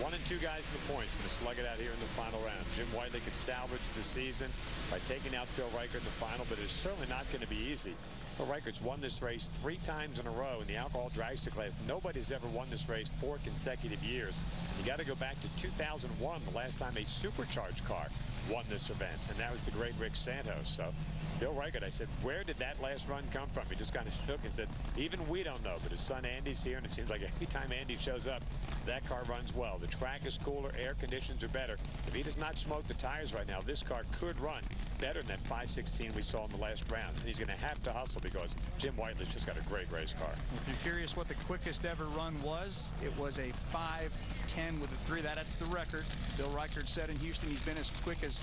1 and 2 guys in the points going to slug it out here in the final round. Jim Whiteley could salvage the season by taking out Bill Reichert in the final, but it's certainly not going to be easy. Bill Reichert's won this race 3 times in a row in the alcohol dragster class. Nobody's ever won this race 4 consecutive years. You got to go back to 2001, the last time a supercharged car won this event, and that was the great Rick Santos. So Bill Reichert, I said, where did that last run come from? He just kind of shook and said, even we don't know, but his son Andy's here, and it seems like every time Andy shows up, that car runs well. The track is cooler, air conditions are better. If he does not smoke the tires right now, this car could run better than that 516 we saw in the last round. And he's going to have to hustle because Jim Whiteley's just got a great race car. If you're curious what the quickest ever run was, it was a 5:10 with a 3. That's the record. Bill Reichert said in Houston he's been as quick as,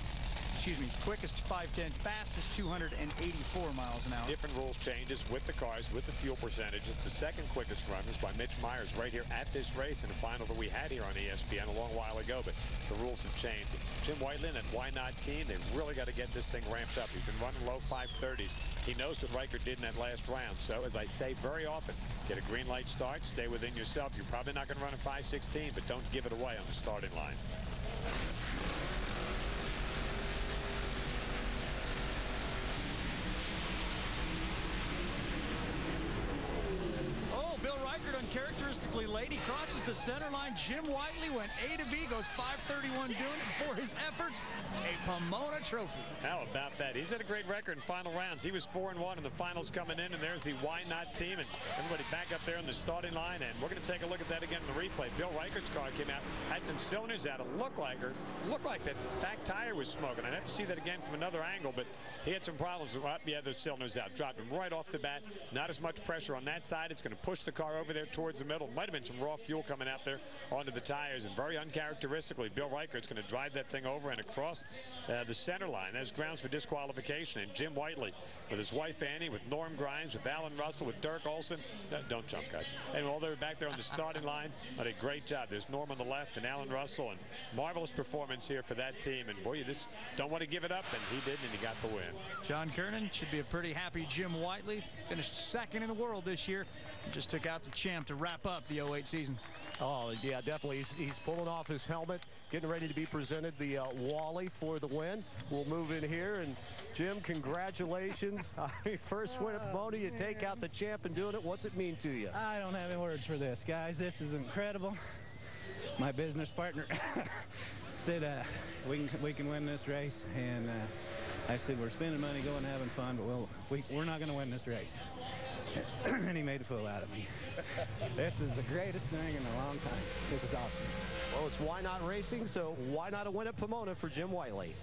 quickest 5:10, fastest 284 miles an hour. Different rules changes with the cars, with the fuel percentages. The second quickest run was by Mitch Myers right here at this race in the final that we had here on ESPN a long while ago, but the rules have changed. Jim Whiteley and that Why Not team, they've really got to get this thing ramped up. He's been running low 530s. He knows what Reichert did in that last round. So, as I say very often, get a green light start, stay within yourself. You're probably not going to run a 516, but don't give it away on the starting line. Bill Reichert uncharacteristically late. He crosses the center line. Jim Whiteley went A to B, goes 5:31 doing it for his efforts. A Pomona trophy. How about that? He's had a great record in final rounds. He was 4-1 in the finals coming in, and there's the Why Not team, and everybody back up there on the starting line, and we're going to take a look at that again in the replay. Bill Reichert's car came out, had some cylinders out. It looked like that back tire was smoking. I'd have to see that again from another angle, but he had some problems. Yeah, those cylinders out. Dropped him right off the bat. Not as much pressure on that side. It's going to push the car over there towards the middle. Might have been some raw fuel coming out there onto the tires, and very uncharacteristically, Bill Reichert's going to drive that thing over and across the center line. There's grounds for disqualification, and Jim Whiteley with his wife Annie, with Norm Grimes, with Alan Russell, with Dirk Olson. Don't jump, guys. And while they're back there on the starting line, did a great job. There's Norm on the left and Alan Russell, and marvelous performance here for that team. And boy, you just don't want to give it up, and he did, and he got the win. John Kernan should be a pretty happy Jim Whiteley. Finished second in the world this year. Just took out the champ to wrap up the 08 season. Oh, yeah, definitely. He's pulling off his helmet, getting ready to be presented the Wally for the win. We'll move in here, and Jim, congratulations. First win at Pomona, you take out the champ and doing it. What's it mean to you? I don't have any words for this, guys. This is incredible. My business partner said we can win this race, and I said we're spending money going having fun, but we're not going to win this race. And he made a fool out of me. This is the greatest thing in a long time. This is awesome. Well, it's Why Not Racing, so why not a win at Pomona for Jim Whiteley?